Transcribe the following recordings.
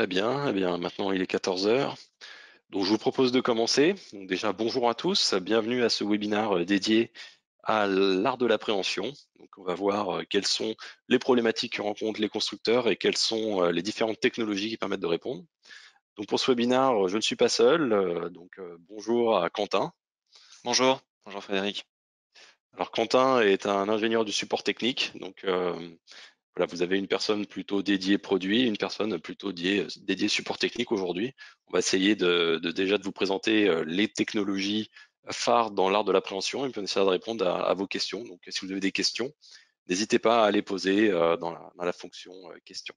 Très bien, eh bien maintenant il est 14 heures. Donc je vous propose de commencer. Donc déjà bonjour à tous, bienvenue à ce webinaire dédié à l'art de l'appréhension. Donc on va voir quelles sont les problématiques que rencontrent les constructeurs et quelles sont les différentes technologies qui permettent de répondre. Donc pour ce webinaire, je ne suis pas seul, bonjour à Quentin. Bonjour, bonjour Frédéric. Alors Quentin est un ingénieur du support technique, donc voilà, vous avez une personne plutôt dédiée produit, une personne plutôt dédiée support technique aujourd'hui. On va essayer déjà de vous présenter les technologies phares dans l'art de l'appréhension et puis on essaiera de répondre à vos questions. Donc si vous avez des questions, n'hésitez pas à les poser dans la fonction questions.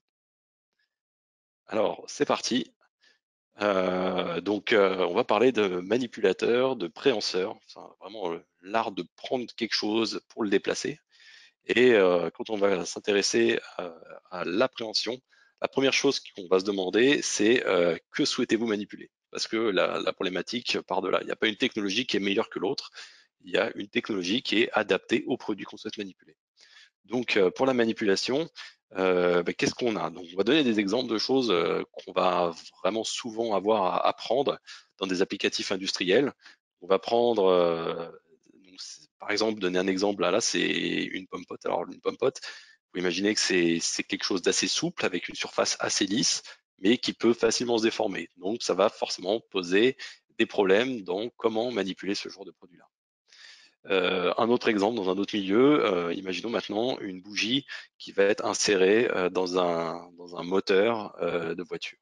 Alors c'est parti. On va parler de manipulateurs, de préhenseurs, enfin, vraiment l'art de prendre quelque chose pour le déplacer. Et quand on va s'intéresser à l'appréhension, la première chose qu'on va se demander, c'est que souhaitez-vous manipuler? Parce que la problématique part de là. Il n'y a pas une technologie qui est meilleure que l'autre. Il y a une technologie qui est adaptée au produit qu'on souhaite manipuler. Donc, pour la manipulation, qu'est-ce qu'on a? Donc, on va donner des exemples de choses qu'on va vraiment souvent avoir à apprendre dans des applicatifs industriels. On va prendre, par exemple, donner un exemple, là c'est une pomme pote. Alors, une pomme pote, vous imaginez que c'est quelque chose d'assez souple, avec une surface assez lisse, mais qui peut facilement se déformer. Donc, ça va forcément poser des problèmes dans comment manipuler ce genre de produit-là. Un autre exemple dans un autre milieu, imaginons maintenant une bougie qui va être insérée dans un moteur de voiture.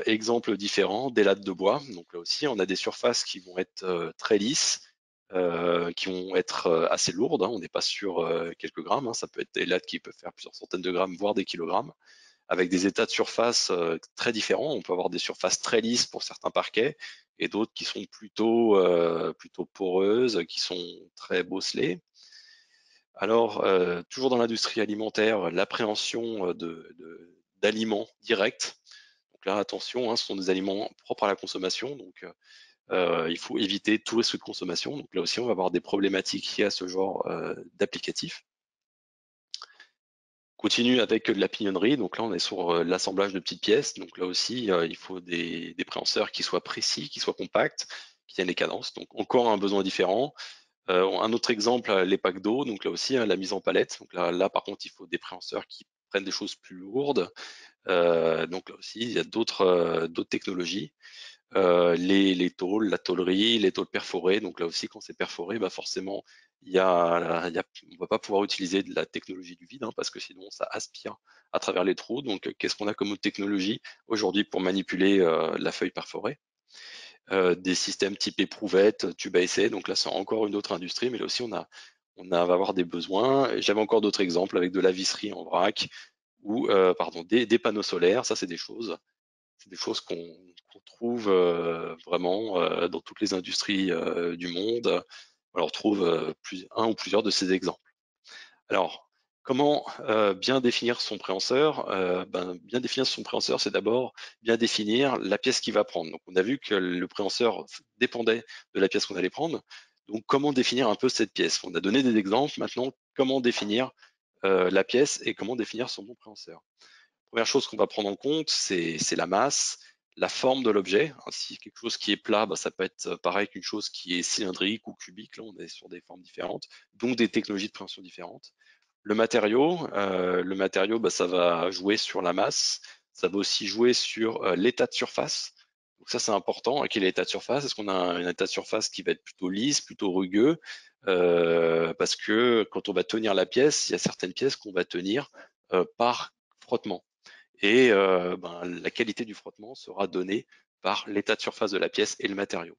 Exemple différent, des lattes de bois. Donc là aussi, on a des surfaces qui vont être très lisses, qui vont être assez lourdes, hein. On n'est pas sur quelques grammes, hein. Ça peut être des lattes qui peuvent faire plusieurs centaines de grammes, voire des kilogrammes, avec des états de surface très différents. On peut avoir des surfaces très lisses pour certains parquets et d'autres qui sont plutôt poreuses, qui sont très bosselées. Alors, toujours dans l'industrie alimentaire, l'appréhension d'aliments directs. Donc là, attention, hein, ce sont des aliments propres à la consommation, donc il faut éviter tout risque de consommation. Donc là aussi, on va avoir des problématiques liées à ce genre d'applicatif. Continue avec de la pignonnerie, donc là on est sur l'assemblage de petites pièces, donc là aussi il faut des préhenseurs qui soient précis, qui soient compacts, qui tiennent les cadences, donc encore un besoin différent. Un autre exemple, les packs d'eau, donc là aussi hein, la mise en palette, donc là par contre il faut des préhenseurs qui prennent des choses plus lourdes, donc là aussi il y a d'autres technologies. Les tôles, la tôlerie, les tôles perforées. Donc là aussi, quand c'est perforé, bah forcément, on va pas pouvoir utiliser de la technologie du vide, hein, parce que sinon ça aspire à travers les trous. Donc qu'est-ce qu'on a comme autre technologie aujourd'hui pour manipuler la feuille perforée? Des systèmes type éprouvette, tube à essai. Donc là, c'est encore une autre industrie, mais là aussi va avoir des besoins. J'avais encore d'autres exemples avec de la visserie en vrac ou pardon, des panneaux solaires. Ça, c'est des choses qu'on trouve vraiment dans toutes les industries du monde. On retrouve un ou plusieurs de ces exemples. Alors, comment bien définir son préhenseur? Bien définir son préhenseur, c'est d'abord bien définir la pièce qu'il va prendre. Donc, on a vu que le préhenseur dépendait de la pièce qu'on allait prendre. Donc, comment définir un peu cette pièce? On a donné des exemples. Maintenant, comment définir la pièce et comment définir son bon préhenseur? Première chose qu'on va prendre en compte, c'est la masse, la forme de l'objet. Si quelque chose qui est plat, ça peut être pareil qu'une chose qui est cylindrique ou cubique. Là, on est sur des formes différentes, donc des technologies de préhension différentes. Le matériau, ça va jouer sur la masse. Ça va aussi jouer sur l'état de surface. Donc ça, c'est important. Quel est l'état de surface? Est-ce qu'on a un état de surface qui va être plutôt lisse, plutôt rugueux? Parce que quand on va tenir la pièce, il y a certaines pièces qu'on va tenir par frottement. Et la qualité du frottement sera donnée par l'état de surface de la pièce et le matériau.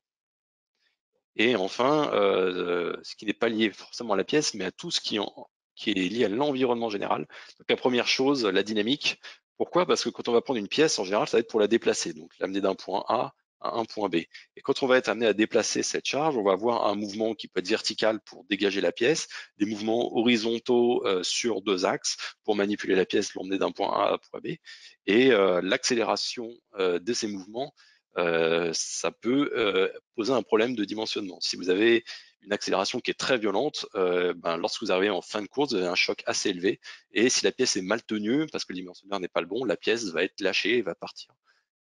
Et enfin, ce qui n'est pas lié forcément à la pièce, mais à tout ce qui est lié à l'environnement général. Donc la première chose, la dynamique. Pourquoi? Parce que quand on va prendre une pièce, en général, ça va être pour la déplacer, donc l'amener d'un point A à un point B. Et quand on va être amené à déplacer cette charge, on va avoir un mouvement qui peut être vertical pour dégager la pièce, des mouvements horizontaux sur deux axes pour manipuler la pièce, l'emmener d'un point A à un point B. Et l'accélération de ces mouvements ça peut poser un problème de dimensionnement. Si vous avez une accélération qui est très violente, lorsque vous arrivez en fin de course, vous avez un choc assez élevé. Et si la pièce est mal tenue, parce que le dimensionneur n'est pas le bon, la pièce va être lâchée et va partir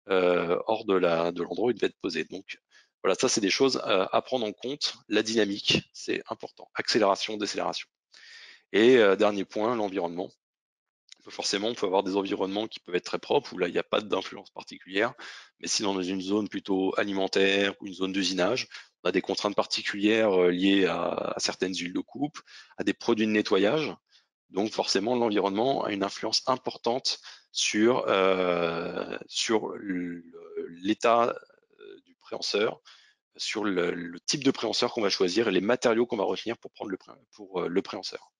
hors de l'endroit où il devait être posé. Donc voilà, ça c'est des choses à prendre en compte. La dynamique, c'est important. Accélération, décélération. Et dernier point, l'environnement. Forcément, on peut avoir des environnements qui peuvent être très propres, où là, il n'y a pas d'influence particulière. Mais si dans une zone plutôt alimentaire ou une zone d'usinage, on a des contraintes particulières liées à certaines huiles de coupe, à des produits de nettoyage. Donc forcément, l'environnement a une influence importante sur l'état du préhenseur, sur le type de préhenseur qu'on va choisir et les matériaux qu'on va retenir pour prendre le préhenseur.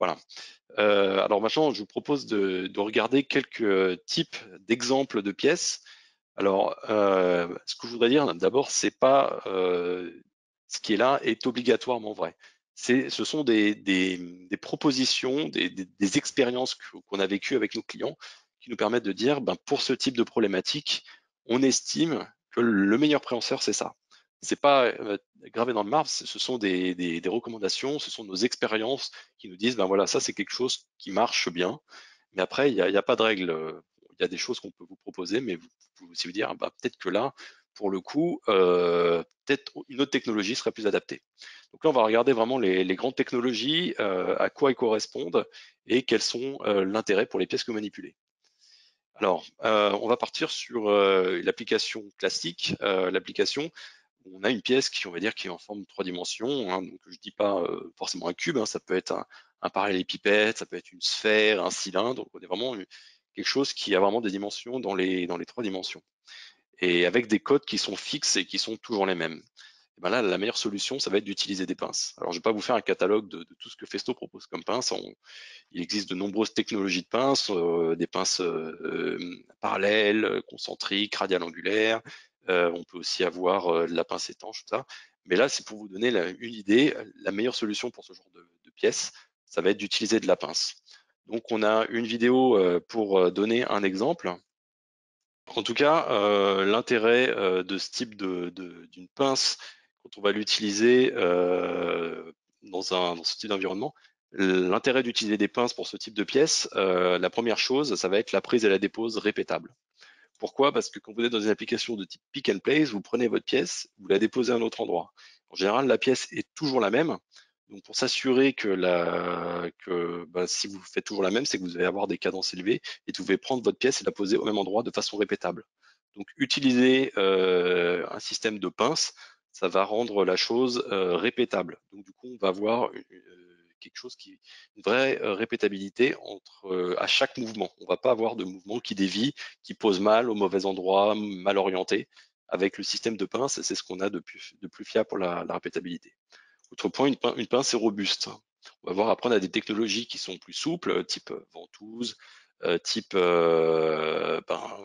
Voilà. Alors maintenant, je vous propose de regarder quelques types d'exemples de pièces. Alors, ce que je voudrais dire d'abord, c'est pas ce qui est là est obligatoirement vrai. Ce sont des propositions, des expériences qu'on a vécues avec nos clients qui nous permettent de dire, pour ce type de problématique, on estime que le meilleur préhenseur, c'est ça. C'est pas gravé dans le marbre, ce sont des recommandations, ce sont nos expériences qui nous disent, voilà, ça c'est quelque chose qui marche bien. Mais après, il y a pas de règle. Il y a des choses qu'on peut vous proposer, mais vous pouvez aussi vous dire, peut-être que là, pour le coup, peut-être une autre technologie serait plus adaptée. Donc là, on va regarder vraiment les grandes technologies, à quoi elles correspondent et quels sont l'intérêt pour les pièces que vous manipulez. Alors, on va partir sur l'application classique, l'application où on a une pièce qui, on va dire, qui est en forme de 3 dimensions. Hein, donc, je dis pas forcément un cube, hein, ça peut être un parallélépipède, ça peut être une sphère, un cylindre. Donc, on est vraiment quelque chose qui a vraiment des dimensions dans les 3 dimensions. Et avec des codes qui sont fixes et qui sont toujours les mêmes. Et là, la meilleure solution, ça va être d'utiliser des pinces. Alors, je ne vais pas vous faire un catalogue de tout ce que Festo propose comme pince. Il existe de nombreuses technologies de pinces, des pinces parallèles, concentriques, radiales angulaires. On peut aussi avoir de la pince étanche, tout ça. Mais là, c'est pour vous donner une idée. La meilleure solution pour ce genre de pièces, ça va être d'utiliser de la pince. Donc, on a une vidéo pour donner un exemple. En tout cas, l'intérêt de ce type d'une pince, quand on va l'utiliser dans ce type d'environnement, l'intérêt d'utiliser des pinces pour ce type de pièce, la première chose, ça va être la prise et la dépose répétable. Pourquoi? Parce que quand vous êtes dans une application de type pick and place, vous prenez votre pièce, vous la déposez à un autre endroit. En général, la pièce est toujours la même. Donc pour s'assurer que si vous faites toujours la même, c'est que vous allez avoir des cadences élevées et que vous pouvez prendre votre pièce et la poser au même endroit de façon répétable. Donc utiliser un système de pince, ça va rendre la chose répétable. Donc du coup, on va avoir quelque chose une vraie répétabilité à chaque mouvement. On ne va pas avoir de mouvement qui dévie, qui pose mal au mauvais endroit, mal orienté. Avec le système de pince, c'est ce qu'on a de plus fiable pour la répétabilité. Autre point, une pince est robuste. On va voir après, on a des technologies qui sont plus souples, type ventouse, type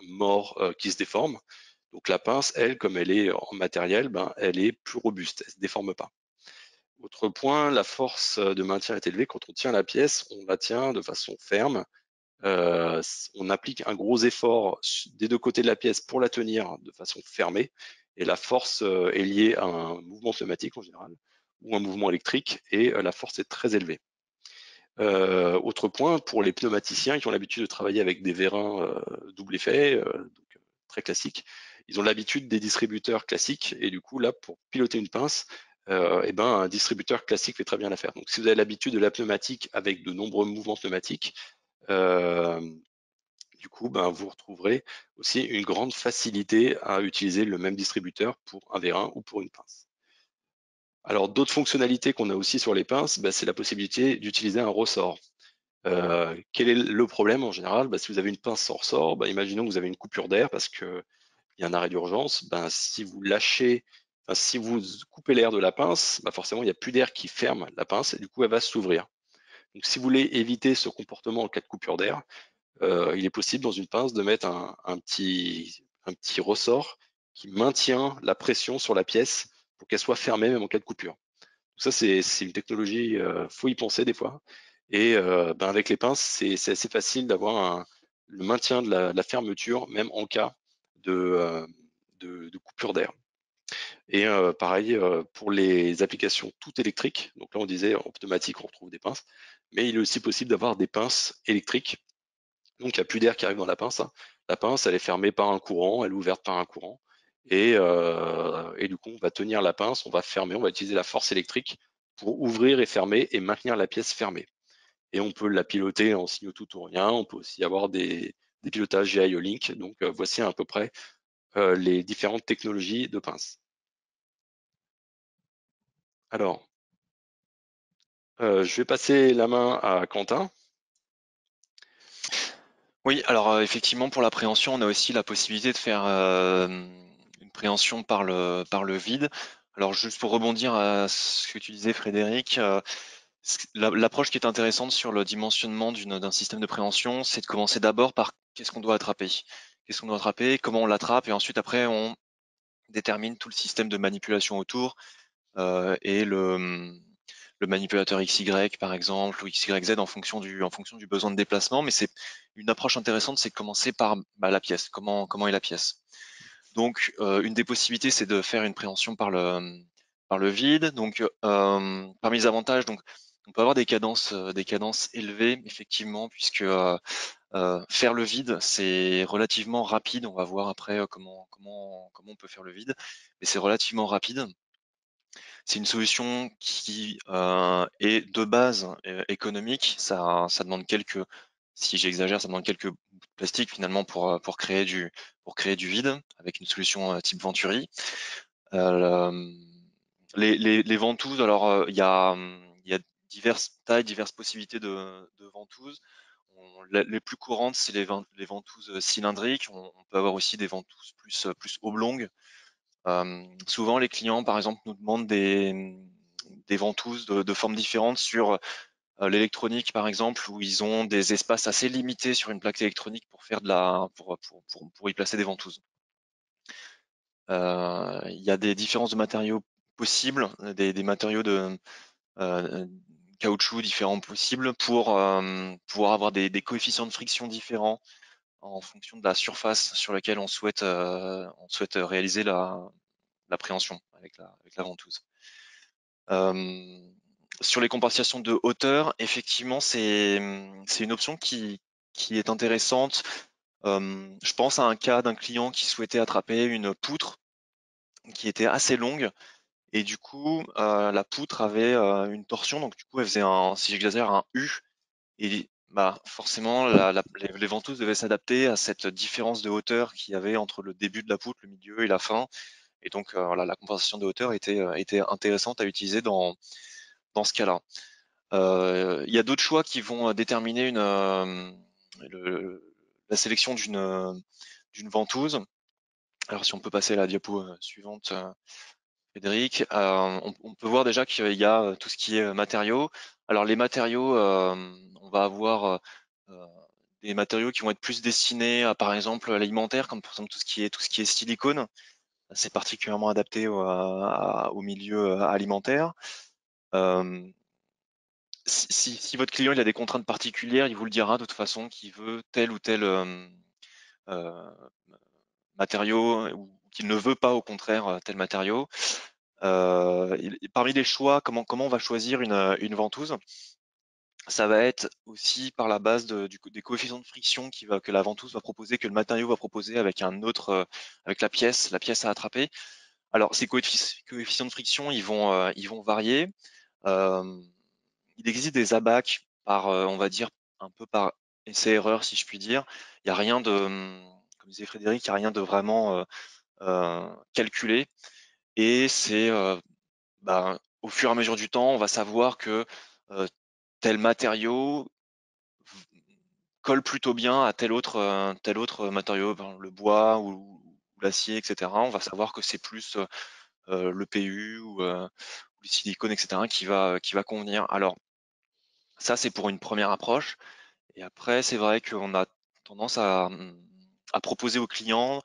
mort qui se déforme. Donc la pince, elle, comme elle est en matériel, elle est plus robuste, elle ne se déforme pas. Autre point, la force de maintien est élevée. Quand on tient la pièce, on la tient de façon ferme. On applique un gros effort des deux côtés de la pièce pour la tenir de façon fermée. Et la force est liée à un mouvement pneumatique en général ou un mouvement électrique et la force est très élevée. Autre point, pour les pneumaticiens qui ont l'habitude de travailler avec des vérins double effet, donc très classiques, ils ont l'habitude des distributeurs classiques et du coup là pour piloter une pince, un distributeur classique fait très bien l'affaire. Donc si vous avez l'habitude de la pneumatique avec de nombreux mouvements pneumatiques, du coup vous retrouverez aussi une grande facilité à utiliser le même distributeur pour un vérin ou pour une pince. Alors d'autres fonctionnalités qu'on a aussi sur les pinces, c'est la possibilité d'utiliser un ressort. Quel est le problème en général? Si vous avez une pince sans ressort, imaginons que vous avez une coupure d'air parce qu'il y a un arrêt d'urgence. Si vous lâchez, si vous coupez l'air de la pince, forcément il n'y a plus d'air qui ferme la pince et du coup elle va s'ouvrir. Donc si vous voulez éviter ce comportement en cas de coupure d'air, il est possible dans une pince de mettre un petit ressort qui maintient la pression sur la pièce pour qu'elle soit fermée même en cas de coupure. Donc ça, c'est une technologie, faut y penser des fois. Et avec les pinces, c'est assez facile d'avoir le maintien de la fermeture, même en cas de coupure d'air. Et pareil, pour les applications toutes électriques, donc là on disait en pneumatique on retrouve des pinces, mais il est aussi possible d'avoir des pinces électriques. Donc il n'y a plus d'air qui arrive dans la pince, hein. La pince, elle est fermée par un courant, elle est ouverte par un courant. Et du coup, on va tenir la pince, on va fermer, on va utiliser la force électrique pour ouvrir et fermer et maintenir la pièce fermée. Et on peut la piloter en signaux tout ou rien. On peut aussi avoir des pilotages GIO Link. Donc voici à peu près les différentes technologies de pince. Alors, je vais passer la main à Quentin. Oui, alors effectivement, pour l'appréhension, on a aussi la possibilité de faire une préhension par le vide. Alors, juste pour rebondir à ce que tu disais, Frédéric, l'approche qui est intéressante sur le dimensionnement d'un système de préhension, c'est de commencer d'abord par qu'est-ce qu'on doit attraper. Qu'est-ce qu'on doit attraper, comment on l'attrape, et ensuite, après, on détermine tout le système de manipulation autour et le manipulateur XY par exemple ou XYZ en fonction du besoin de déplacement. Mais c'est une approche intéressante, c'est de commencer par la pièce. Comment est la pièce? Donc une des possibilités, c'est de faire une préhension par le vide. Donc parmi les avantages, donc on peut avoir des cadences élevées effectivement, puisque faire le vide, c'est relativement rapide. On va voir après comment on peut faire le vide, mais c'est relativement rapide. C'est une solution qui est de base économique. Ça demande quelques, si j'exagère, ça demande quelques bouts de plastique finalement pour créer du vide avec une solution type Venturi. Euh, les ventouses, alors il y a diverses tailles, diverses possibilités de ventouses. Les plus courantes, c'est les ventouses cylindriques. On peut avoir aussi des ventouses plus oblongues. Souvent, les clients, par exemple, nous demandent des ventouses de formes différentes sur l'électronique, par exemple, où ils ont des espaces assez limités sur une plaque électronique pour faire pour y placer des ventouses. Il y a des différences de matériaux possibles, des matériaux de euh, caoutchouc différents possibles pour pouvoir avoir des coefficients de friction différents en fonction de la surface sur laquelle on souhaite réaliser l'appréhension avec la ventouse. Sur les compensations de hauteur, effectivement, c'est une option qui est intéressante. Je pense à un cas d'un client qui souhaitait attraper une poutre qui était assez longue et du coup, la poutre avait une torsion, donc du coup, elle faisait si j'exagère, un U. Et bah, forcément, les ventouses devaient s'adapter à cette différence de hauteur qu'il y avait entre le début de la poutre, le milieu et la fin. Et donc, voilà, la compensation de hauteur était intéressante à utiliser dans ce cas-là. Il y a d'autres choix qui vont déterminer la sélection d'une ventouse. Alors, si on peut passer à la diapo suivante, Frédéric, on peut voir déjà qu'il y a tout ce qui est matériaux. Alors, les matériaux, on va avoir des matériaux qui vont être plus destinés à, par exemple, l'alimentaire, comme par exemple tout ce qui est silicone. C'est particulièrement adapté au milieu alimentaire. Euh, si votre client il a des contraintes particulières, il vous le dira de toute façon qu'il veut tel ou tel euh, matériau ou qu'il ne veut pas au contraire tel matériau. Parmi les choix, comment on va choisir une ventouse? Ça va être aussi par la base des coefficients de friction que la ventouse va proposer, que le matériau va proposer avec avec la pièce à attraper. Alors ces coefficients de friction, ils vont varier. Euh, il existe des abacs on va dire, un peu par essai-erreur, si je puis dire. Il n'y a rien comme disait Frédéric, il n'y a rien de vraiment calculé. Et c'est au fur et à mesure du temps, on va savoir que euh, tel matériau colle plutôt bien à tel autre matériau, le bois ou l'acier, etc. On va savoir que c'est plus le PU ou le silicone, etc. Qui va convenir. Alors ça, c'est pour une première approche. Et après, c'est vrai qu'on a tendance à proposer aux clients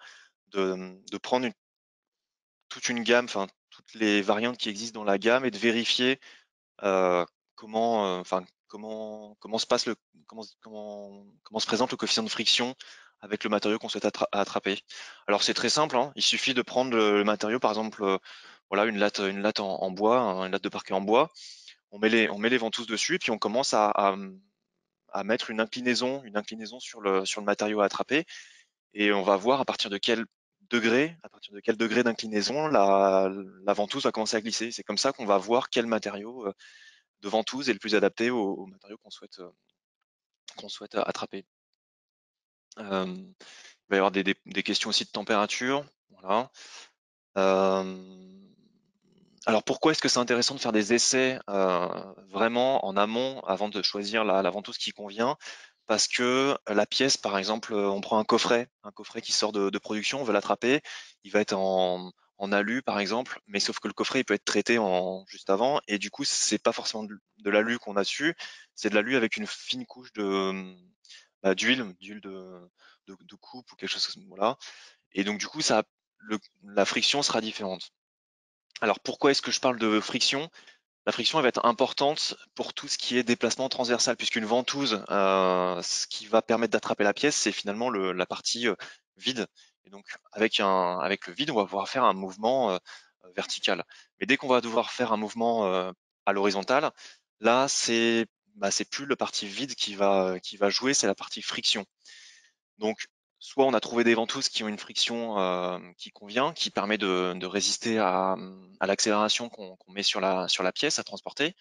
de prendre toute une gamme, enfin toutes les variantes qui existent dans la gamme et de vérifier comment se passe comment se présente le coefficient de friction avec le matériau qu'on souhaite attraper. Alors c'est très simple, hein, il suffit de prendre le matériau, par exemple, voilà, une latte en bois, une latte de parquet en bois, on met les ventouses dessus, et puis on commence à mettre une inclinaison sur le matériau à attraper, et on va voir à partir de quel degré d'inclinaison la ventouse va commencer à glisser. C'est comme ça qu'on va voir quel matériau de ventouse est le plus adapté au matériau qu'on souhaite attraper. Il va y avoir des questions aussi de température. Voilà. Alors pourquoi est-ce que c'est intéressant de faire des essais vraiment en amont avant de choisir la ventouse qui convient? Parce que la pièce, par exemple, on prend un coffret qui sort de production, on veut l'attraper, il va être en alu par exemple, mais sauf que le coffret il peut être traité juste avant, et du coup c'est pas forcément de l'alu qu'on a dessus, c'est de l'alu avec une fine couche d'huile de coupe ou quelque chose comme ça. Voilà. Et donc du coup la friction sera différente. Alors pourquoi est-ce que je parle de friction? La friction elle va être importante pour tout ce qui est déplacement transversal, puisqu'une ventouse, ce qui va permettre d'attraper la pièce, c'est finalement la partie vide. Et donc avec le vide, on va pouvoir faire un mouvement vertical. Mais dès qu'on va devoir faire un mouvement à l'horizontale, là c'est plus la partie vide qui va jouer, c'est la partie friction. Donc, soit on a trouvé des ventouses qui ont une friction qui convient, qui permet de résister à l'accélération qu'on met sur la pièce à transporter,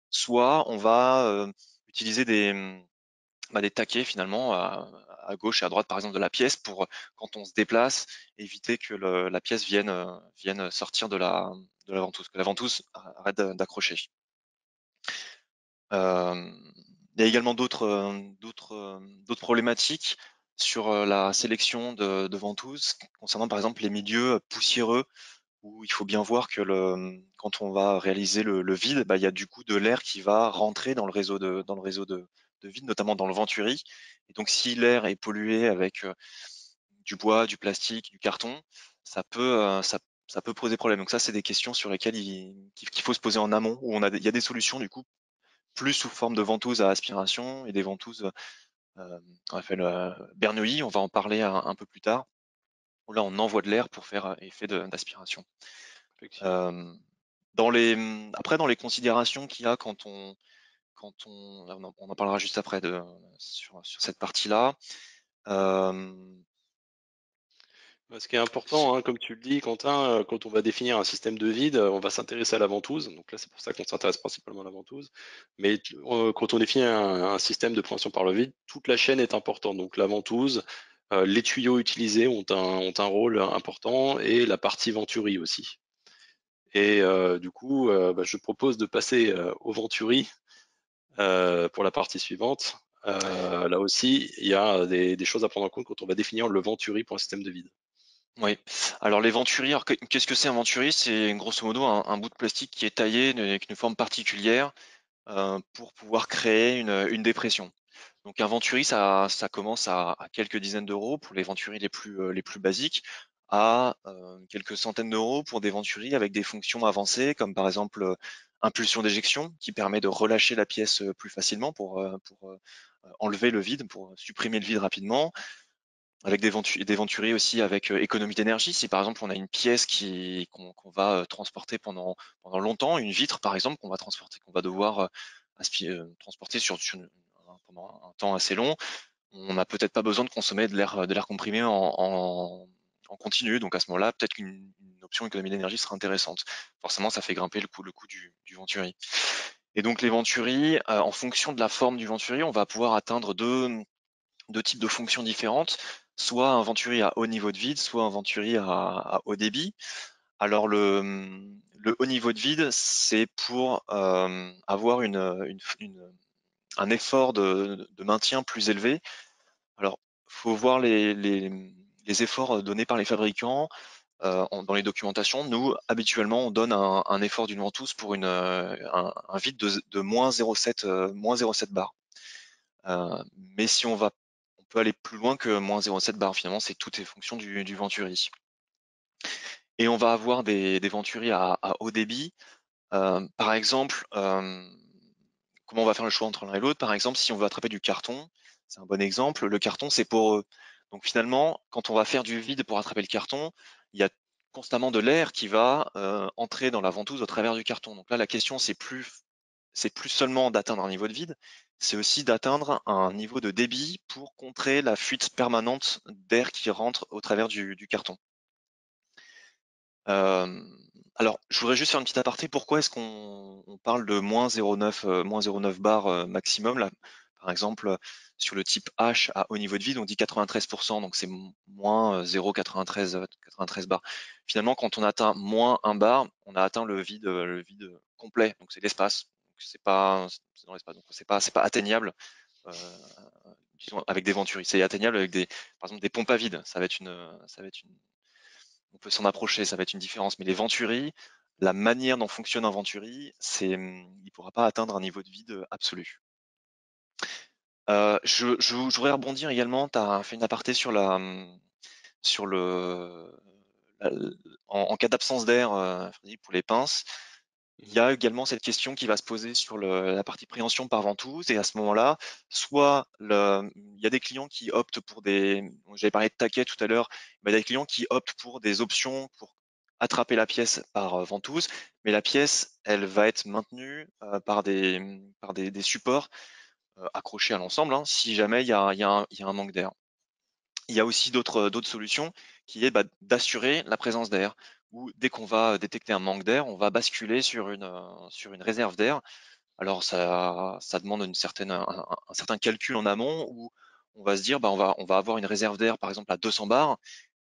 soit on va utiliser des taquets finalement à gauche et à droite par exemple de la pièce pour quand on se déplace, éviter que la pièce vienne sortir de la ventouse, que la ventouse arrête d'accrocher. Euh, il y a également d'autres problématiques sur la sélection de ventouses concernant par exemple les milieux poussiéreux où il faut bien voir que quand on va réaliser le vide, bah, il y a du coup de l'air qui va rentrer dans le réseau de vide, notamment dans le venturi. Et donc si l'air est pollué avec du bois, du plastique, du carton, ça peut poser problème. Donc ça, c'est des questions sur lesquelles qu'il faut se poser en amont, où il y a des solutions du coup plus sous forme de ventouses à aspiration et des ventouses qu'on appelle Bernoulli, on va en parler un peu plus tard, où là on envoie de l'air pour faire effet d'aspiration. Effectivement. Euh, Après, dans les considérations qu'il y a on en parlera juste après sur cette partie-là. Euh, Ce qui est important, hein, comme tu le dis, Quentin, quand on va définir un système de vide, on va s'intéresser à la ventouse. Donc là, c'est pour ça qu'on s'intéresse principalement à la ventouse. Mais quand on définit un système de préhension par le vide, toute la chaîne est importante. Donc la ventouse, les tuyaux utilisés ont un rôle important et la partie venturi aussi. Et du coup, je propose de passer au venturi pour la partie suivante. Là aussi, il y a des choses à prendre en compte quand on va définir le venturi pour un système de vide. oui. Alors les venturis, alors qu'est-ce que c'est un venturi? C'est grosso modo un bout de plastique qui est taillé avec une forme particulière pour pouvoir créer une dépression. Donc un venturi, ça commence à quelques dizaines d'euros pour les venturis les plus basiques, à quelques centaines d'euros pour des venturis avec des fonctions avancées, comme par exemple impulsion d'éjection, qui permet de relâcher la pièce plus facilement pour enlever le vide, pour supprimer le vide rapidement, avec des venturis aussi avec économie d'énergie. Si par exemple on a une pièce qu'on va transporter pendant longtemps, une vitre par exemple qu'on va devoir transporter pendant un temps assez long, on n'a peut-être pas besoin de consommer de l'air comprimé en continu. Donc à ce moment-là, peut-être qu'une option économie d'énergie sera intéressante. Forcément, ça fait grimper le coût du venturi. Et donc les venturis, en fonction de la forme du venturi, on va pouvoir atteindre deux types de fonctions différentes, soit un venturi à haut niveau de vide, soit un venturi à haut débit. Alors le haut niveau de vide, c'est pour avoir un effort de maintien plus élevé. Alors, faut voir les efforts donnés par les fabricants dans les documentations. Nous, habituellement, on donne un effort d'une ventouse pour un vide de moins 0,7 bar. Mais si on peut aller plus loin que moins 0,7 bar. Finalement, c'est tout est fonction du venturi. Et on va avoir des venturis à haut débit. Par exemple, comment on va faire le choix entre l'un et l'autre? Par exemple, si on veut attraper du carton, c'est un bon exemple. Le carton, c'est poreux. Donc finalement, quand on va faire du vide pour attraper le carton, il y a constamment de l'air qui va entrer dans la ventouse au travers du carton. Donc là, la question, c'est plus seulement d'atteindre un niveau de vide, c'est aussi d'atteindre un niveau de débit pour contrer la fuite permanente d'air qui rentre au travers du carton. Alors, je voudrais juste faire une petite aparté. Pourquoi est-ce qu'on parle de -0,9 bar maximum là? Par exemple, sur le type H à haut niveau de vide, on dit 93%, donc c'est moins 0,93 bar. Finalement, quand on atteint moins 1 bar, on a atteint le vide complet, donc c'est l'espace. Donc c'est dans l'espace, donc c'est pas atteignable, disons, avec des Venturi. C'est atteignable avec par exemple, des pompes à vide. On peut s'en approcher, ça va être une différence. Mais les Venturi, la manière dont fonctionne un Venturi, il ne pourra pas atteindre un niveau de vide absolu. Je voudrais rebondir également, tu as fait une aparté sur sur le, la- en cas d'absence d'air, Frédéric, pour les pinces. Il y a également cette question qui va se poser sur la partie préhension par ventouse. Et à ce moment-là, il y a des clients qui optent pour j'avais parlé de taquet tout à l'heure, mais il y a des clients qui optent pour des options pour attraper la pièce par ventouse, mais la pièce, elle va être maintenue par des supports accrochés à l'ensemble, hein, si jamais il y a un manque d'air. Il y a aussi d'autres solutions qui est d'assurer la présence d'air, où dès qu'on va détecter un manque d'air, on va basculer sur une réserve d'air. Alors ça demande un certain calcul en amont où on va se dire on va avoir une réserve d'air par exemple à 200 bars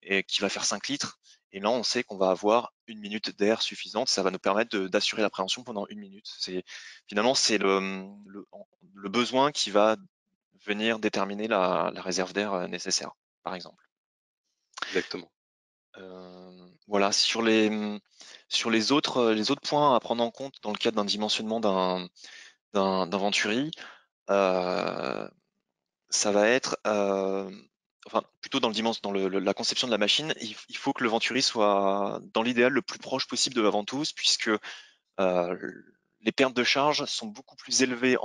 et qui va faire 5 litres. Et là, on sait qu'on va avoir 1 minute d'air suffisante. Ça va nous permettre d'assurer l'appréhension pendant 1 minute. Finalement, c'est le besoin qui va venir déterminer la réserve d'air nécessaire, par exemple. Exactement. Voilà, sur les autres points à prendre en compte dans le cadre d'un dimensionnement d'un Venturi, euh, ça va être, enfin plutôt dans la conception de la machine, il faut que le Venturi soit dans l'idéal le plus proche possible de la ventouse, puisque les pertes de charge sont beaucoup plus élevées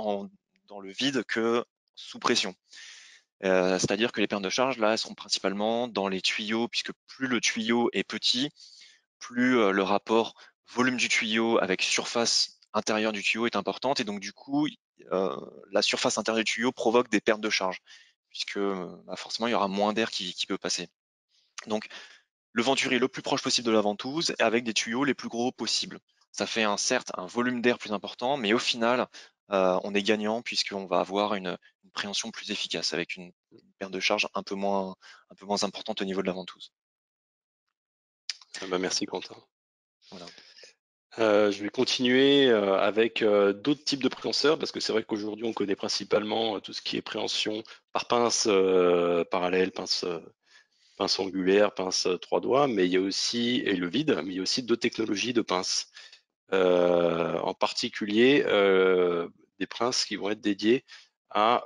dans le vide que sous pression. C'est-à-dire que les pertes de charge, là, elles sont principalement dans les tuyaux, puisque plus le tuyau est petit, plus le rapport volume du tuyau avec surface intérieure du tuyau est importante. Et donc, du coup, la surface intérieure du tuyau provoque des pertes de charge, puisque forcément, il y aura moins d'air qui peut passer. Donc, le venturi le plus proche possible de la ventouse, avec des tuyaux les plus gros possibles. Ça fait certes un volume d'air plus important, mais au final, on est gagnant puisqu'on va avoir une préhension plus efficace avec une perte de charge un peu moins importante au niveau de la ventouse. Ah bah, merci Quentin. Voilà. Je vais continuer avec d'autres types de préhenseurs, parce que c'est vrai qu'aujourd'hui on connaît principalement tout ce qui est préhension par pince parallèle, pince angulaire, pince 3 doigts, mais il y a aussi, et le vide, mais il y a aussi d'autres technologies de pinces. En particulier des pinces qui vont être dédiées à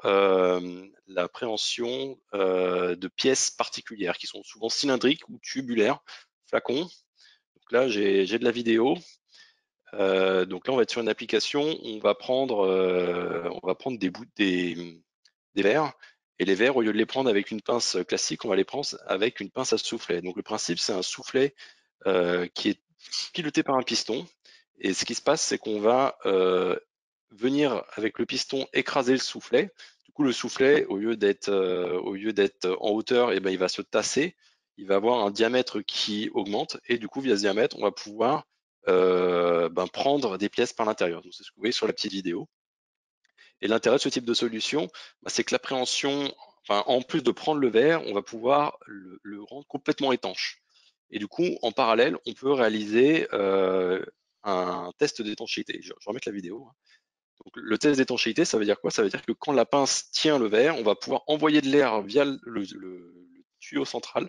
la préhension de pièces particulières, qui sont souvent cylindriques ou tubulaires, flacons. Donc là, j'ai de la vidéo. Donc là, on va être sur une application, on va prendre des bouts, des verres, et les verres, au lieu de les prendre avec une pince classique, on va les prendre avec une pince à soufflet. Donc le principe, c'est un soufflet qui est piloté par un piston. Et ce qui se passe, c'est qu'on va venir avec le piston écraser le soufflet. Du coup, le soufflet, au lieu d'être en hauteur, il va se tasser. Il va avoir un diamètre qui augmente. Et du coup, via ce diamètre, on va pouvoir prendre des pièces par l'intérieur. Donc, c'est ce que vous voyez sur la petite vidéo. Et l'intérêt de ce type de solution, c'est que l'appréhension, enfin, en plus de prendre le verre, on va pouvoir le rendre complètement étanche. Et du coup, en parallèle, on peut réaliser un test d'étanchéité. Je vais remettre la vidéo. Donc, le test d'étanchéité, ça veut dire quoi? Ça veut dire que quand la pince tient le verre, on va pouvoir envoyer de l'air via le tuyau central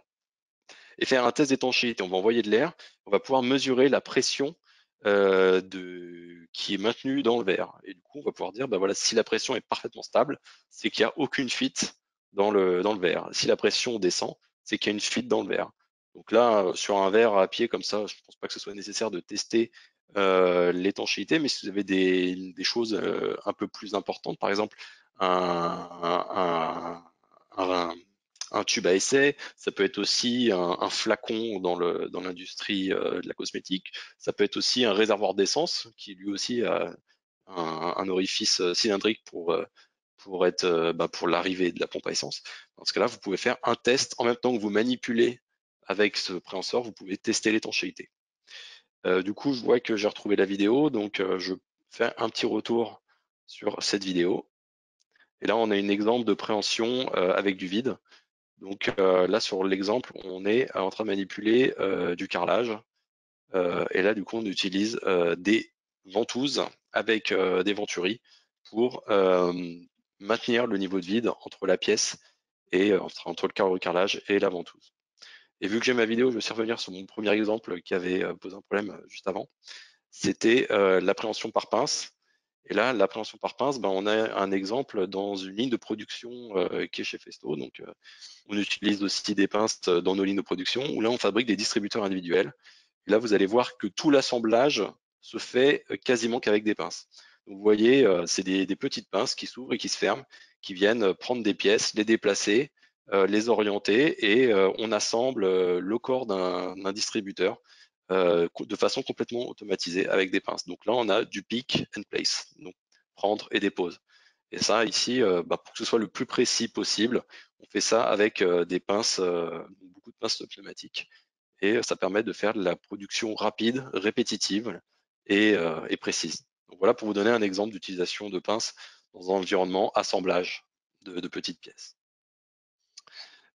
et faire un test d'étanchéité. On va envoyer de l'air, on va pouvoir mesurer la pression qui est maintenue dans le verre. Et du coup, on va pouvoir dire, voilà, si la pression est parfaitement stable, c'est qu'il n'y a aucune fuite dans le verre. Si la pression descend, c'est qu'il y a une fuite dans le verre. Donc là, sur un verre à pied comme ça, je ne pense pas que ce soit nécessaire de tester l'étanchéité, mais si vous avez des choses un peu plus importantes, par exemple un un tube à essai, ça peut être aussi un flacon dans l'industrie de la cosmétique, ça peut être aussi un réservoir d'essence qui lui aussi a un orifice cylindrique pour l'arrivée de la pompe à essence. Dans ce cas-là, vous pouvez faire un test en même temps que vous manipulez avec ce préhenseur, vous pouvez tester l'étanchéité. Du coup, je vois que j'ai retrouvé la vidéo, donc je fais un petit retour sur cette vidéo. Et là, on a un exemple de préhension avec du vide. Donc là, sur l'exemple, on est en train de manipuler du carrelage. Et là, du coup, on utilise des ventouses avec des venturis pour maintenir le niveau de vide entre la pièce et entre le carrelage et la ventouse. Et vu que j'ai ma vidéo, je vais aussi revenir sur mon premier exemple qui avait posé un problème juste avant. C'était l'appréhension par pince. Et là, l'appréhension par pince, ben, on a un exemple dans une ligne de production qui est chez Festo. Donc, on utilise aussi des pinces dans nos lignes de production où là, on fabrique des distributeurs individuels. Et là, vous allez voir que tout l'assemblage se fait quasiment qu'avec des pinces. Donc, vous voyez, c'est des petites pinces qui s'ouvrent et qui se ferment, qui viennent prendre des pièces, les déplacer, les orienter et on assemble le corps d'un distributeur de façon complètement automatisée avec des pinces. Donc là, on a du pick and place, donc prendre et dépose. Et ça, ici, pour que ce soit le plus précis possible, on fait ça avec des pinces, beaucoup de pinces pneumatiques. Et ça permet de faire de la production rapide, répétitive et précise. Donc voilà pour vous donner un exemple d'utilisation de pinces dans un environnement assemblage de petites pièces.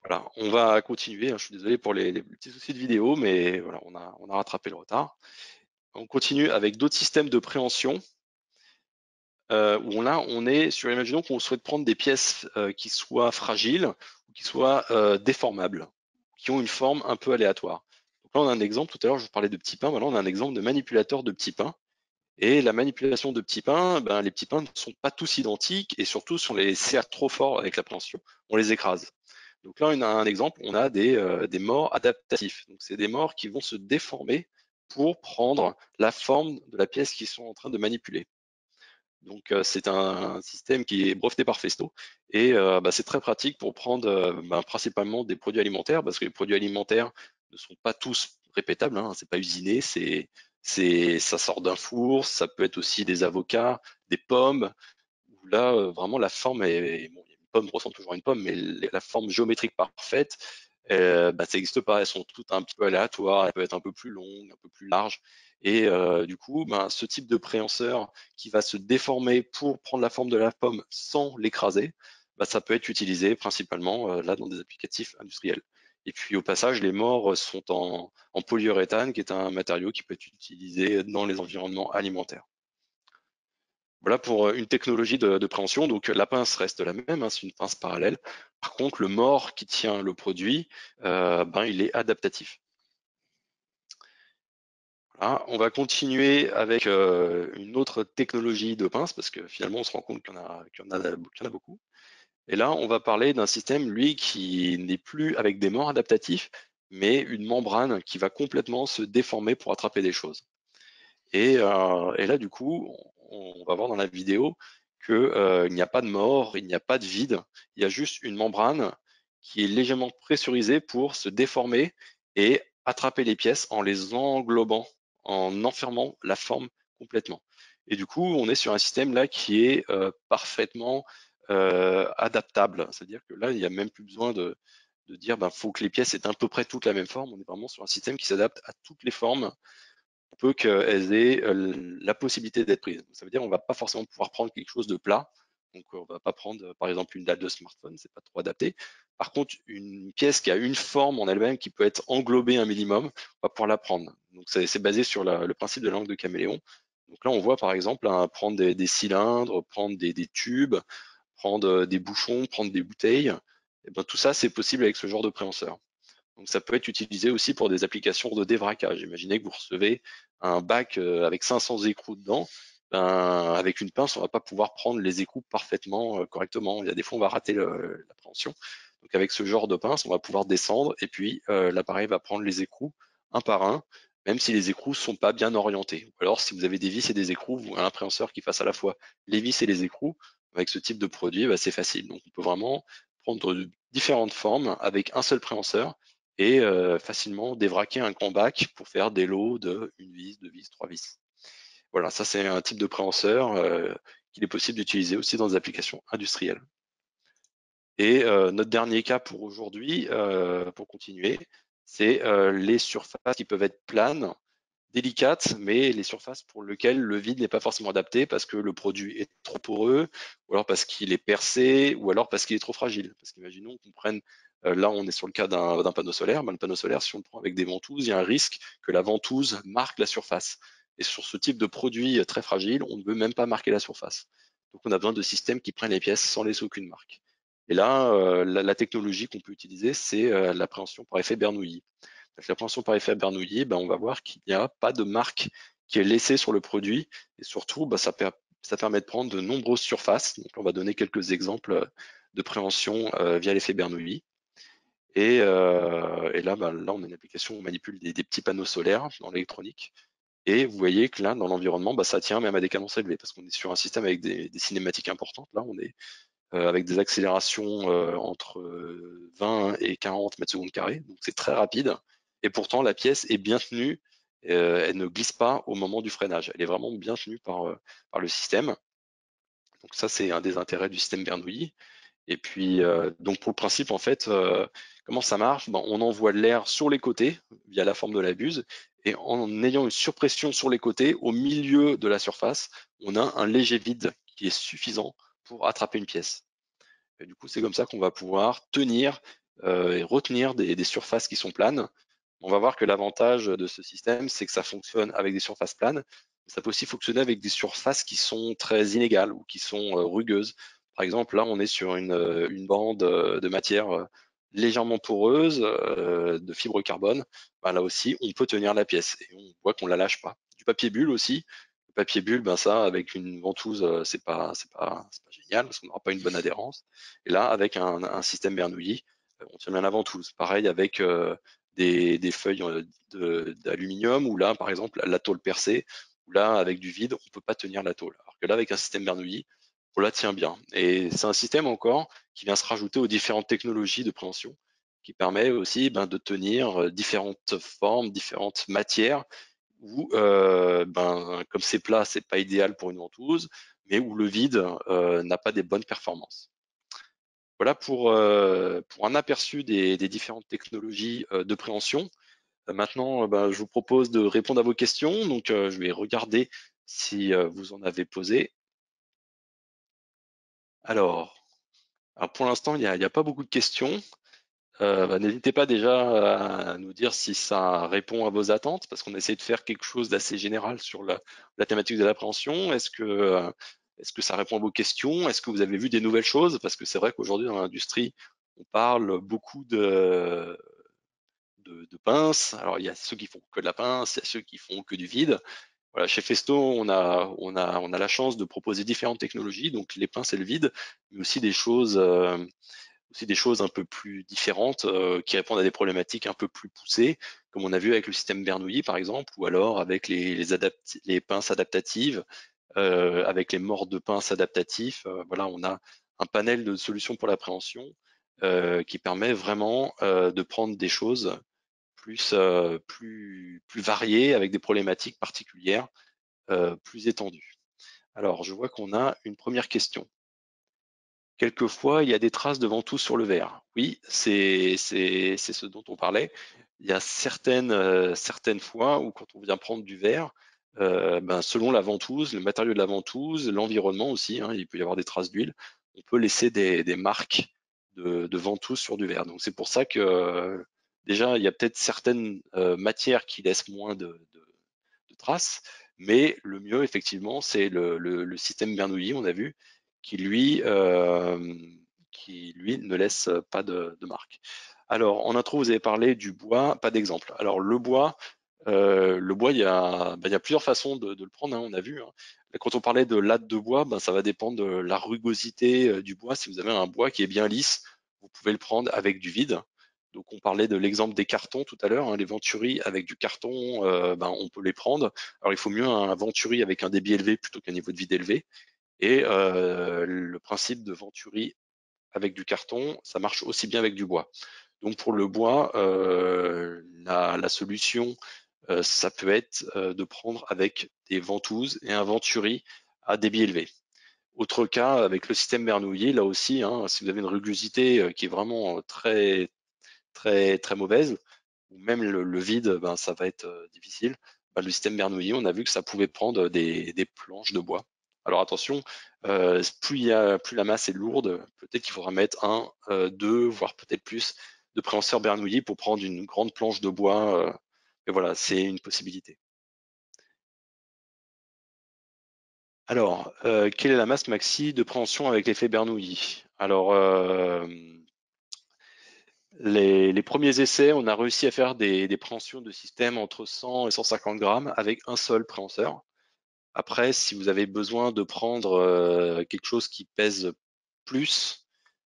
Voilà, on va continuer. Je suis désolé pour les petits soucis de vidéo, mais voilà, on a rattrapé le retard. On continue avec d'autres systèmes de préhension où là, on est sur, imaginons qu'on souhaite prendre des pièces qui soient fragiles ou qui soient déformables, qui ont une forme un peu aléatoire. Donc là, on a un exemple, tout à l'heure, je vous parlais de petits pains, maintenant on a un exemple de manipulateur de petits pains. Et la manipulation de petits pains, ben, les petits pains ne sont pas tous identiques et surtout, si on les serre trop fort avec la préhension, on les écrase. Donc là, on a un exemple, on a des morts adaptatifs. Donc c'est des morts qui vont se déformer pour prendre la forme de la pièce qu'ils sont en train de manipuler. Donc c'est un système qui est breveté par Festo et c'est très pratique pour prendre principalement des produits alimentaires parce que les produits alimentaires ne sont pas tous répétables, hein, c'est pas usiné, ça sort d'un four, ça peut être aussi des avocats, des pommes, où là vraiment la forme est bon, une pomme ressemble toujours à une pomme, mais la forme géométrique parfaite, ça n'existe pas, elles sont toutes un petit peu aléatoires, elles peuvent être un peu plus longues, un peu plus larges. Et du coup, ce type de préhenseur qui va se déformer pour prendre la forme de la pomme sans l'écraser, ça peut être utilisé principalement là dans des applicatifs industriels. Et puis au passage, les morts sont en polyuréthane, qui est un matériau qui peut être utilisé dans les environnements alimentaires. Voilà pour une technologie de préhension. Donc la pince reste la même, hein, c'est une pince parallèle. Par contre, le mort qui tient le produit, il est adaptatif. Voilà. On va continuer avec une autre technologie de pince parce que finalement, on se rend compte qu'il y en a beaucoup. Et là, on va parler d'un système, lui, qui n'est plus avec des morts adaptatifs, mais une membrane qui va complètement se déformer pour attraper des choses. Et là, du coup, on va voir dans la vidéo qu'il n'y a pas de mort, il n'y a pas de vide, il y a juste une membrane qui est légèrement pressurisée pour se déformer et attraper les pièces en les englobant, en enfermant la forme complètement. Et du coup, on est sur un système là qui est parfaitement adaptable. C'est-à-dire que là, il n'y a même plus besoin de dire faut que les pièces aient à peu près toutes la même forme. On est vraiment sur un système qui s'adapte à toutes les formes peut qu'elles aient la possibilité d'être prises. Ça veut dire qu'on va pas forcément pouvoir prendre quelque chose de plat. Donc, on va pas prendre, par exemple, une dalle de smartphone, c'est pas trop adapté. Par contre, une pièce qui a une forme en elle-même, qui peut être englobée un minimum, on va pouvoir la prendre. Donc, c'est basé sur le principe de langue de caméléon. Donc là, on voit, par exemple, prendre des cylindres, prendre des tubes, prendre des bouchons, prendre des bouteilles. Et ben, tout ça, c'est possible avec ce genre de préhenseur. Donc ça peut être utilisé aussi pour des applications de dévraquage. Imaginez que vous recevez un bac avec 500 écrous dedans. Avec une pince, on va pas pouvoir prendre les écrous parfaitement correctement. Il y a des fois, on va rater l'appréhension. Donc avec ce genre de pince, on va pouvoir descendre et puis l'appareil va prendre les écrous un par un, même si les écrous sont pas bien orientés. Ou alors, si vous avez des vis et des écrous, un appréhenseur qui fasse à la fois les vis et les écrous, avec ce type de produit, c'est facile. Donc on peut vraiment prendre différentes formes avec un seul préhenseur et facilement dévraquer un grand bac pour faire des lots de une vis, deux vis, trois vis. Voilà, ça c'est un type de préhenseur qu'il est possible d'utiliser aussi dans des applications industrielles. Et notre dernier cas pour aujourd'hui, pour continuer, c'est les surfaces qui peuvent être planes, délicates, mais les surfaces pour lesquelles le vide n'est pas forcément adapté parce que le produit est trop poreux, ou alors parce qu'il est percé, ou alors parce qu'il est trop fragile. Parce qu'imaginons qu'on prenne, là on est sur le cas d'un panneau solaire, le panneau solaire, si on le prend avec des ventouses, il y a un risque que la ventouse marque la surface. Et sur ce type de produit très fragile, on ne veut même pas marquer la surface. Donc on a besoin de systèmes qui prennent les pièces sans laisser aucune marque. Et là, la technologie qu'on peut utiliser, c'est l'appréhension par effet Bernoulli. Donc, l'appréhension par effet Bernoulli, ben, on va voir qu'il n'y a pas de marque qui est laissée sur le produit et surtout, ben, ça permet de prendre de nombreuses surfaces. Donc, on va donner quelques exemples de préhension via l'effet Bernoulli. Et là, ben, là, on a une application où on manipule des petits panneaux solaires dans l'électronique. Et vous voyez que là, dans l'environnement, ben, ça tient même à des cadences élevées parce qu'on est sur un système avec des cinématiques importantes. Là, on est avec des accélérations entre 20 et 40 mètres secondes carrés, donc c'est très rapide. Et pourtant, la pièce est bien tenue, elle ne glisse pas au moment du freinage. Elle est vraiment bien tenue par le système. Donc ça, c'est un des intérêts du système Bernoulli. Et puis, donc pour le principe, en fait, comment ça marche? Ben, on envoie de l'air sur les côtés via la forme de la buse, et en ayant une surpression sur les côtés, au milieu de la surface, on a un léger vide qui est suffisant pour attraper une pièce. Et du coup, c'est comme ça qu'on va pouvoir tenir et retenir des surfaces qui sont planes. On va voir que l'avantage de ce système, c'est que ça fonctionne avec des surfaces planes. Ça peut aussi fonctionner avec des surfaces qui sont très inégales ou qui sont rugueuses. Par exemple, là, on est sur une bande de matière légèrement poreuse, de fibre carbone. Ben, là aussi, on peut tenir la pièce et on voit qu'on la lâche pas. Du papier bulle aussi. Le papier bulle, ben ça, avec une ventouse, c'est pas génial parce qu'on n'aura pas une bonne adhérence. Et là, avec un système Bernoulli, on tient bien la ventouse. Pareil avec des feuilles d'aluminium ou là, par exemple, la tôle percée, où là, avec du vide, on ne peut pas tenir la tôle. Alors que là, avec un système Bernoulli, on la tient bien. Et c'est un système encore qui vient se rajouter aux différentes technologies de préhension, qui permet aussi ben, de tenir différentes formes, différentes matières, où ben, comme c'est plat, c'est pas idéal pour une ventouse, mais où le vide n'a pas des bonnes performances. Voilà pour un aperçu des différentes technologies de préhension. Maintenant, ben, je vous propose de répondre à vos questions. Donc, je vais regarder si vous en avez posé. Alors, pour l'instant, il y a pas beaucoup de questions. Bah, n'hésitez pas déjà à nous dire si ça répond à vos attentes, parce qu'on essaie de faire quelque chose d'assez général sur la thématique de l'appréhension. Est-ce que ça répond à vos questions? Est-ce que vous avez vu des nouvelles choses? Parce que c'est vrai qu'aujourd'hui, dans l'industrie, on parle beaucoup de pinces. Alors, il y a ceux qui font que de la pince, il y a ceux qui font que du vide. Voilà, chez Festo, on a la chance de proposer différentes technologies, donc les pinces et le vide, mais aussi des choses un peu plus différentes qui répondent à des problématiques un peu plus poussées, comme on a vu avec le système Bernoulli par exemple, ou alors avec les pinces adaptatives, avec les morts de pinces adaptatifs. Voilà, on a un panel de solutions pour l'appréhension qui permet vraiment de prendre des choses plus variées, avec des problématiques particulières, plus étendues. Alors, je vois qu'on a une première question. Quelquefois, il y a des traces de ventouse sur le verre. Oui, c'est ce dont on parlait. Il y a certaines fois où quand on vient prendre du verre, ben, selon la ventouse, le matériau de la ventouse, l'environnement aussi, hein, il peut y avoir des traces d'huile, on peut laisser des marques de ventouse sur du verre. Donc c'est pour ça que déjà, il y a peut-être certaines matières qui laissent moins de traces, mais le mieux, effectivement, c'est le système Bernoulli, on a vu, qui lui, ne laisse pas de marque. Alors, en intro, vous avez parlé du bois, pas d'exemple. Alors, le bois, il y a plusieurs façons de le prendre, hein, on a vu. Hein. Quand on parlait de latte de bois, ben, ça va dépendre de la rugosité du bois. Si vous avez un bois qui est bien lisse, vous pouvez le prendre avec du vide. Donc, on parlait de l'exemple des cartons tout à l'heure, hein, les Venturi avec du carton, ben, on peut les prendre. Alors, il faut mieux un Venturi avec un débit élevé plutôt qu'un niveau de vide élevé. Et le principe de Venturi avec du carton, ça marche aussi bien avec du bois. Donc pour le bois, la solution, ça peut être de prendre avec des ventouses et un venturi à débit élevé. Autre cas, avec le système Bernoulli, là aussi, hein, si vous avez une rugosité qui est vraiment très, très, très mauvaise, ou même le vide, ben, ça va être difficile. Ben, le système Bernoulli, on a vu que ça pouvait prendre des planches de bois. Alors attention, plus la masse est lourde, peut-être qu'il faudra mettre un, deux, voire peut-être plus de préhenseurs Bernoulli pour prendre une grande planche de bois. Et voilà, c'est une possibilité. Alors, quelle est la masse maxi de préhension avec l'effet Bernoulli? Alors, les premiers essais, on a réussi à faire des préhensions de système entre 100 et 150 grammes avec un seul préhenseur. Après, si vous avez besoin de prendre quelque chose qui pèse plus,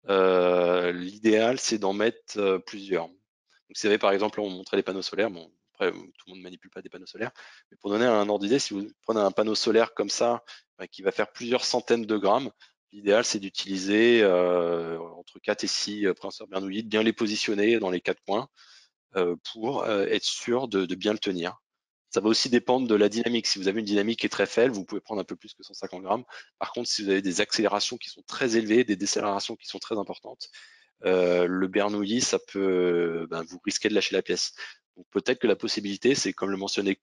l'idéal, c'est d'en mettre plusieurs. Donc, si vous avez, par exemple, on montrait les panneaux solaires, bon, après, tout le monde ne manipule pas des panneaux solaires, mais pour donner un ordre d'idée, si vous prenez un panneau solaire comme ça, qui va faire plusieurs centaines de grammes, l'idéal, c'est d'utiliser entre 4 et 6 préhenseurs Bernoulli, de bien les positionner dans les quatre coins pour être sûr de bien le tenir. Ça va aussi dépendre de la dynamique. Si vous avez une dynamique qui est très faible, vous pouvez prendre un peu plus que 150 grammes. Par contre, si vous avez des accélérations qui sont très élevées, des décélérations qui sont très importantes, le Bernoulli, ça peut, vous risquez de lâcher la pièce. Donc peut-être que la possibilité, c'est comme le mentionnait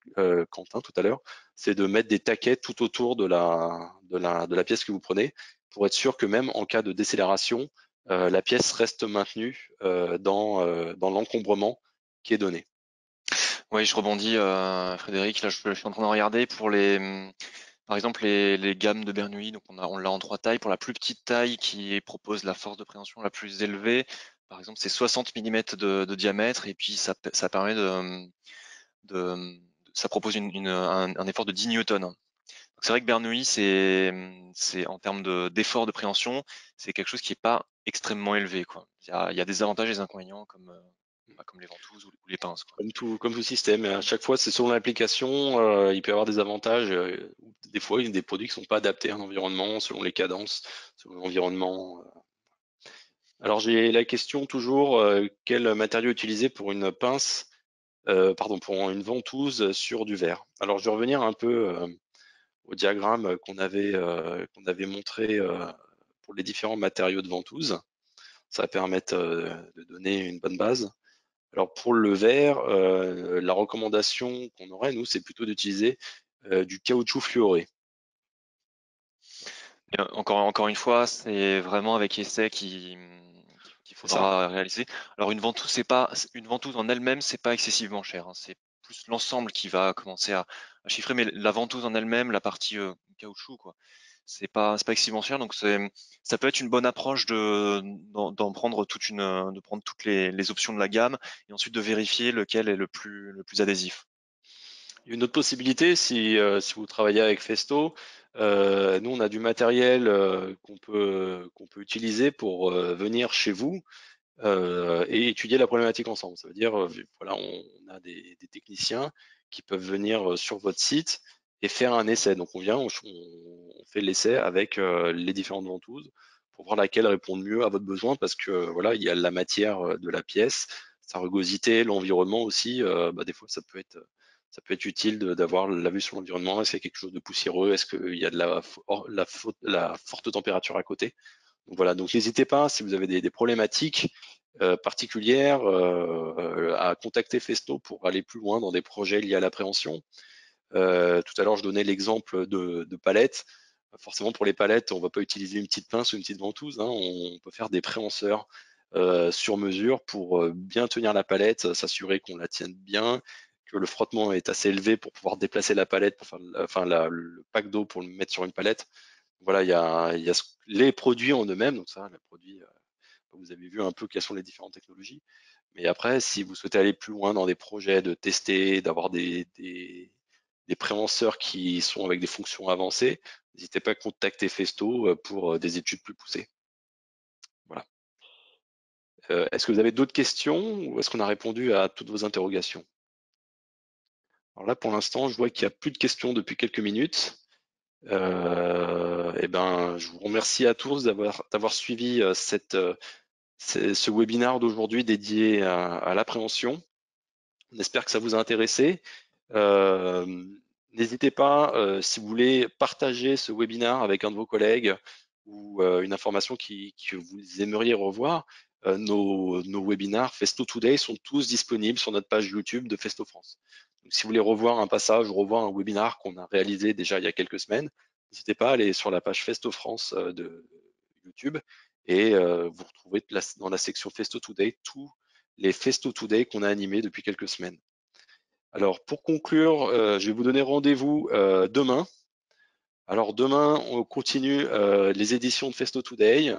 Quentin tout à l'heure, c'est de mettre des taquets tout autour de la pièce que vous prenez pour être sûr que même en cas de décélération, la pièce reste maintenue dans l'encombrement qui est donné. Oui, je rebondis, Frédéric. Là, je suis en train de regarder pour par exemple, les gammes de Bernoulli. Donc, on l'a en 3 tailles. Pour la plus petite taille qui propose la force de préhension la plus élevée, par exemple, c'est 60 mm de diamètre. Et puis, ça permet ça propose un effort de 10 newtons. Donc, c'est vrai que Bernoulli, c'est en termes d'effort de préhension, c'est quelque chose qui est pas extrêmement élevé, quoi. Il y a des avantages et des inconvénients comme les ventouses ou les pinces, quoi. Comme tout système, à chaque fois, c'est selon l'application, il peut y avoir des avantages. Des fois, il y a des produits qui ne sont pas adaptés à un environnement, selon les cadences, selon l'environnement. Alors, j'ai la question toujours, quel matériau utiliser pour une pince, pardon, pour une ventouse sur du verre? Alors, je vais revenir un peu au diagramme qu'on avait montré pour les différents matériaux de ventouse. Ça va permettre de donner une bonne base. Alors pour le verre, la recommandation qu'on aurait, nous, c'est plutôt d'utiliser du caoutchouc fluoré. Et encore une fois, c'est vraiment avec essai qu'il C'est ça. faudra réaliser. Alors une ventouse en elle-même, c'est pas excessivement cher, hein. C'est plus l'ensemble qui va commencer à chiffrer, mais la ventouse en elle-même, la partie caoutchouc, quoi, c'est pas excessivement cher. Donc ça peut être une bonne approche d'en prendre de prendre toutes les options de la gamme et ensuite de vérifier lequel est le plus adhésif. Il y a une autre possibilité, si vous travaillez avec Festo, nous on a du matériel qu'on peut utiliser pour venir chez vous et étudier la problématique ensemble. Ça veut dire, voilà, on a des techniciens qui peuvent venir sur votre site et faire un essai. Donc on vient, on fait l'essai avec les différentes ventouses pour voir laquelle répond mieux à votre besoin parce que voilà, il y a la matière de la pièce, sa rugosité, l'environnement aussi. Des fois, ça peut être utile d'avoir la vue sur l'environnement. Est-ce qu'il y a quelque chose de poussiéreux? Est-ce qu'il y a de la forte température à côté? Donc voilà, donc n'hésitez pas si vous avez des problématiques particulières à contacter Festo pour aller plus loin dans des projets liés à l'appréhension. Tout à l'heure, je donnais l'exemple de palettes. Forcément, pour les palettes, on ne va pas utiliser une petite pince ou une petite ventouse, hein. On peut faire des préhenseurs sur mesure pour bien tenir la palette, s'assurer qu'on la tienne bien, que le frottement est assez élevé pour pouvoir déplacer la palette, pour faire, le pack d'eau pour le mettre sur une palette. Voilà, il y a les produits en eux-mêmes, donc ça, les produits, vous avez vu un peu quelles sont les différentes technologies. Mais après, si vous souhaitez aller plus loin dans des projets, de tester, d'avoir des préhenseurs qui sont avec des fonctions avancées, n'hésitez pas à contacter Festo pour des études plus poussées. Voilà. Est-ce que vous avez d'autres questions ou est-ce qu'on a répondu à toutes vos interrogations? Alors là, pour l'instant, je vois qu'il n'y a plus de questions depuis quelques minutes. Eh ben, je vous remercie à tous d'avoir suivi ce webinaire d'aujourd'hui dédié à l'appréhension. On espère que ça vous a intéressé. Euh, N'hésitez pas, si vous voulez partager ce webinaire avec un de vos collègues ou une information que vous aimeriez revoir, nos webinaires Festo Today sont tous disponibles sur notre page YouTube de Festo France. Donc, si vous voulez revoir un passage ou revoir un webinaire qu'on a réalisé déjà il y a quelques semaines, n'hésitez pas à aller sur la page Festo France de YouTube et vous retrouvez dans la section Festo Today tous les Festo Today qu'on a animés depuis quelques semaines. Alors, pour conclure, je vais vous donner rendez-vous demain. Alors, demain, on continue les éditions de Festo Today.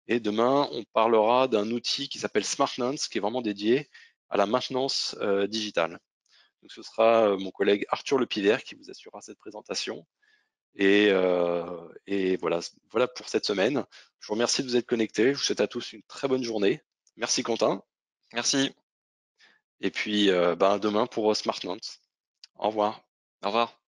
Et demain, on parlera d'un outil qui s'appelle SmartNance, qui est vraiment dédié à la maintenance digitale. Donc, ce sera mon collègue Arthur Lepivert qui vous assurera cette présentation. Et voilà, voilà pour cette semaine. Je vous remercie de vous être connectés. Je vous souhaite à tous une très bonne journée. Merci Quentin. Merci. Et puis, demain pour SmartNance. Au revoir. Au revoir.